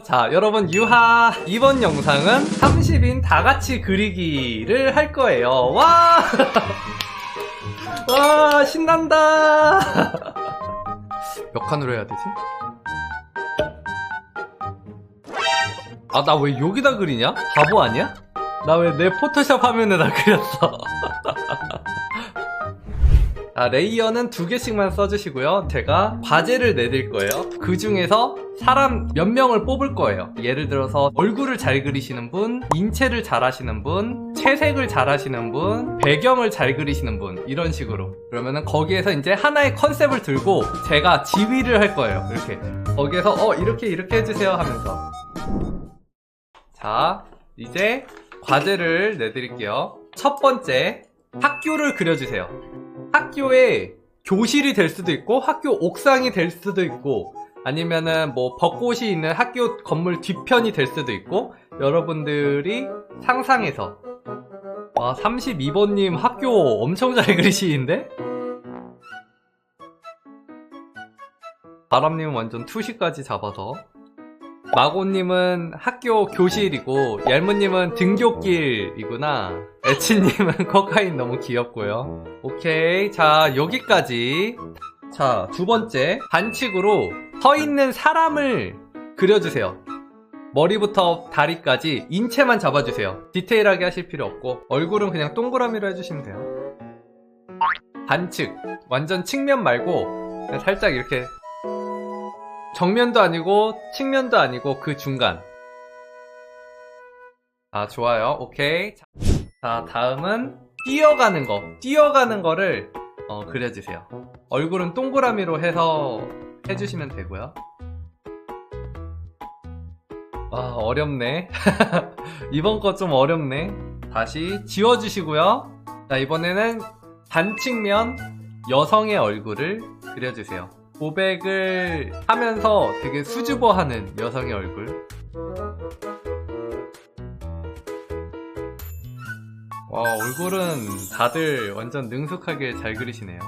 자, 여러분 유하! 이번 영상은 30인 다같이 그리기를 할 거예요. 와! 와, 신난다! 몇 칸으로 해야 되지? 아, 나 왜 여기다 그리냐? 바보 아니야? 나 왜 내 포토샵 화면에다 그렸어? 자, 레이어는 2개씩만 써주시고요. 제가 과제를 내드릴 거예요. 그 중에서 사람 몇 명을 뽑을 거예요. 예를 들어서 얼굴을 잘 그리시는 분, 인체를 잘 하시는 분, 채색을 잘 하시는 분, 배경을 잘 그리시는 분, 이런 식으로. 그러면은 거기에서 이제 하나의 컨셉을 들고 제가 지휘를 할 거예요. 이렇게 거기에서 이렇게 해주세요 하면서. 자, 이제 과제를 내드릴게요. 첫 번째, 학교를 그려주세요. 학교에 교실이 될 수도 있고 학교 옥상이 될 수도 있고 아니면은 뭐 벚꽃이 있는 학교 건물 뒤편이 될 수도 있고 여러분들이 상상해서. 와, 32번님 학교 엄청 잘 그리시는데? 바람님은 완전 투시까지 잡아서. 마고님은 학교 교실이고 얄무님은 등굣길이구나. 에치님은 코카인 너무 귀엽고요. 오케이, 자 여기까지. 자, 두 번째, 반칙으로 서 있는 사람을 그려주세요. 머리부터 다리까지 인체만 잡아주세요. 디테일하게 하실 필요 없고 얼굴은 그냥 동그라미로 해주시면 돼요. 반칙, 완전 측면 말고 그냥 살짝 이렇게, 정면도 아니고 측면도 아니고 그 중간. 아, 좋아요. 오케이. 자, 다음은 뛰어가는 거를 그려주세요. 얼굴은 동그라미로 해서 해주시면 되고요. 아, 어렵네. 이번 거 좀 어렵네. 다시 지워주시고요. 자, 이번에는 반측면 여성의 얼굴을 그려주세요. 고백을 하면서 되게 수줍어하는 여성의 얼굴. 와, 얼굴은 다들 완전 능숙하게 잘 그리시네요.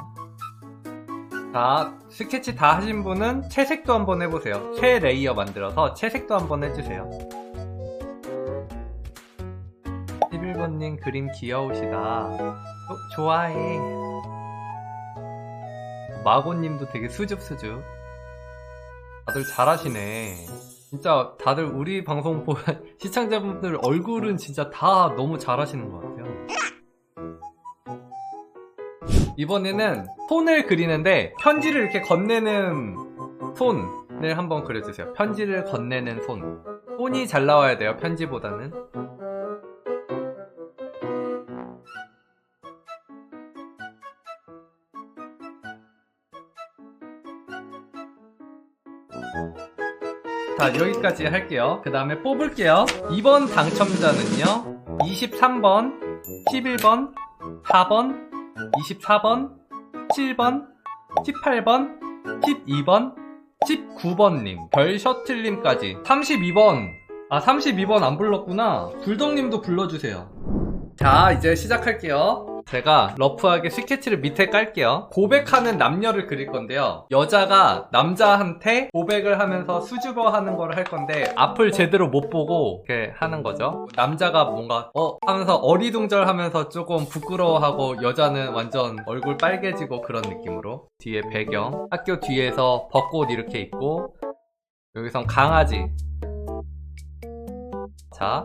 자, 스케치 다 하신 분은 채색도 한번 해보세요. 새 레이어 만들어서 채색도 한번 해주세요. 11번님 그림 귀여우시다. 좋아해. 마고님도 되게 수줍수줍. 다들 잘하시네. 진짜 다들 우리 방송 보는 시청자분들 얼굴은 진짜 다 너무 잘하시는 것 같아요. 이번에는 손을 그리는데 편지를 이렇게 건네는 손을 한번 그려주세요. 편지를 건네는 손. 손이 잘 나와야 돼요, 편지보다는. 자, 여기까지 할게요. 그 다음에 뽑을게요. 이번 당첨자는요 23번, 11번, 4번, 24번, 7번, 18번, 12번, 19번님, 별셔틀님까지 32번. 아, 32번 안 불렀구나. 불덕님도 불러주세요. 자, 이제 시작할게요. 제가 러프하게 스케치를 밑에 깔게요. 고백하는 남녀를 그릴 건데요, 여자가 남자한테 고백을 하면서 수줍어하는 걸 할 건데 앞을 제대로 못 보고 이렇게 하는 거죠. 남자가 뭔가 하면서 어리둥절하면서 조금 부끄러워하고 여자는 완전 얼굴 빨개지고 그런 느낌으로. 뒤에 배경, 학교 뒤에서 벚꽃 이렇게 있고 여기선 강아지. 자,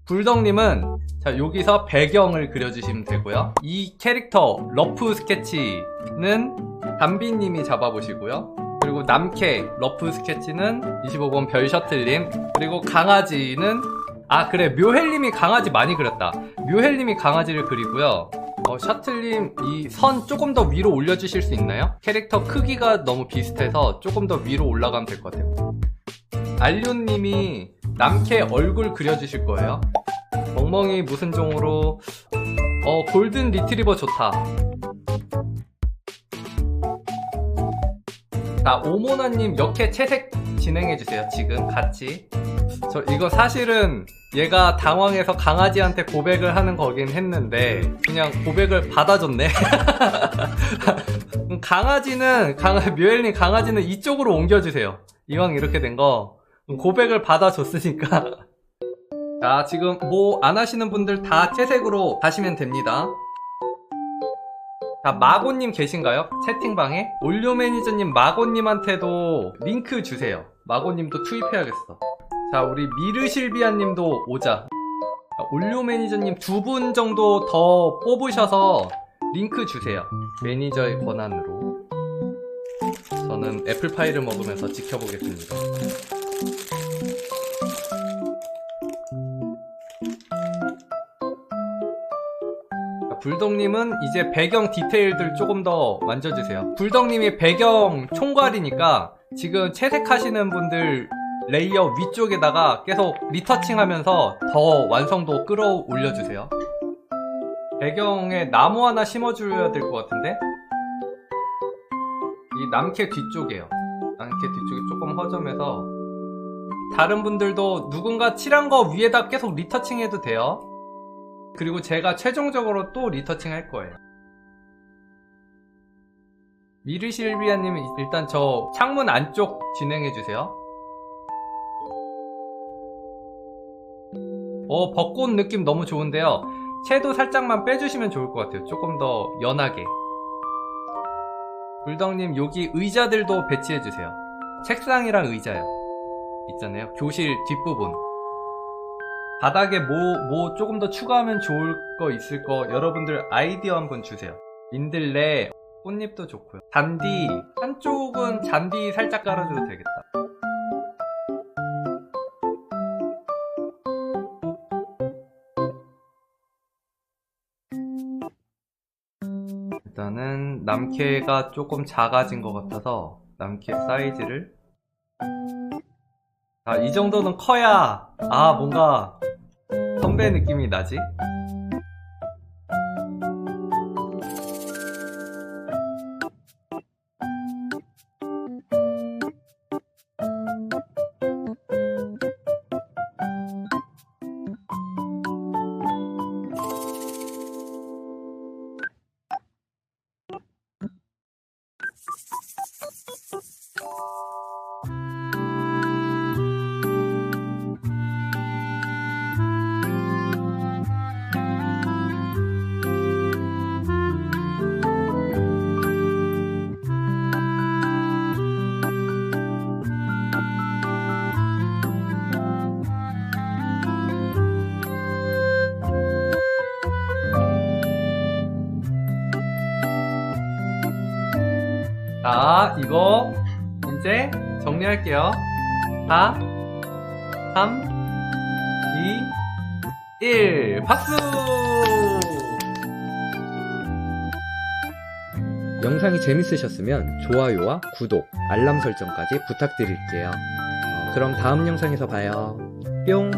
불덕님은 자, 여기서 배경을 그려주시면 되고요. 이 캐릭터 러프 스케치는 담비님이 잡아보시고요. 그리고 남캐 러프 스케치는 25번 별셔틀님. 그리고 강아지는, 아 그래, 묘헬님이 강아지 많이 그렸다. 묘헬님이 강아지를 그리고요. 셔틀님 이 선 조금 더 위로 올려주실 수 있나요? 캐릭터 크기가 너무 비슷해서 조금 더 위로 올라가면 될 것 같아요. 알륜님이 남캐 얼굴 그려주실 거예요. 멍멍이 무슨 종으로? 골든 리트리버 좋다. 자, 오모나님 역캐 채색 진행해주세요. 지금 같이. 저 이거 사실은 얘가 당황해서 강아지한테 고백을 하는 거긴 했는데 그냥 고백을 받아줬네. 강아지는 묘엘님 강아지는 이쪽으로 옮겨주세요. 이왕 이렇게 된 거 고백을 받아줬으니까 자, 지금 뭐 안 하시는 분들 다 채색으로 가시면 됩니다. 자, 마고님 계신가요? 채팅방에? 올료 매니저님 마고님한테도 링크 주세요. 마고님도 투입해야겠어. 자, 우리 미르실비아님도 오자. 올료 매니저님 2분 정도 더 뽑으셔서 링크 주세요. 매니저의 권한으로. 저는 애플파이를 먹으면서 지켜보겠습니다. 불덕님은 이제 배경 디테일들 조금 더 만져주세요. 불덕님이 배경 총괄이니까 지금 채색하시는 분들 레이어 위쪽에다가 계속 리터칭 하면서 더 완성도 끌어올려주세요. 배경에 나무 하나 심어줘야 될 것 같은데? 이 남캐 뒤쪽이에요. 남캐 뒤쪽이 조금 허점해서 다른 분들도 누군가 칠한 거 위에다 계속 리터칭 해도 돼요. 그리고 제가 최종적으로 또 리터칭 할 거예요. 미르실비아님 일단 저 창문 안쪽 진행해주세요. 벚꽃 느낌 너무 좋은데요. 채도 살짝만 빼주시면 좋을 것 같아요. 조금 더 연하게. 불덕님 여기 의자들도 배치해주세요. 책상이랑 의자요. 있잖아요. 교실 뒷부분. 바닥에 뭐 조금 더 추가하면 좋을 거 있을 거 여러분들 아이디어 한번 주세요. 민들레, 꽃잎도 좋고요. 잔디, 한쪽은 잔디 살짝 깔아줘도 되겠다. 일단은 남캐가 조금 작아진 것 같아서 남캐 사이즈를 이 정도는 커야 뭔가 선배 느낌이 나지? 자, 이거 이제 정리할게요. 4, 3, 2, 1 박수! 영상이 재밌으셨으면 좋아요와 구독, 알람 설정까지 부탁드릴게요. 그럼 다음 영상에서 봐요. 뿅!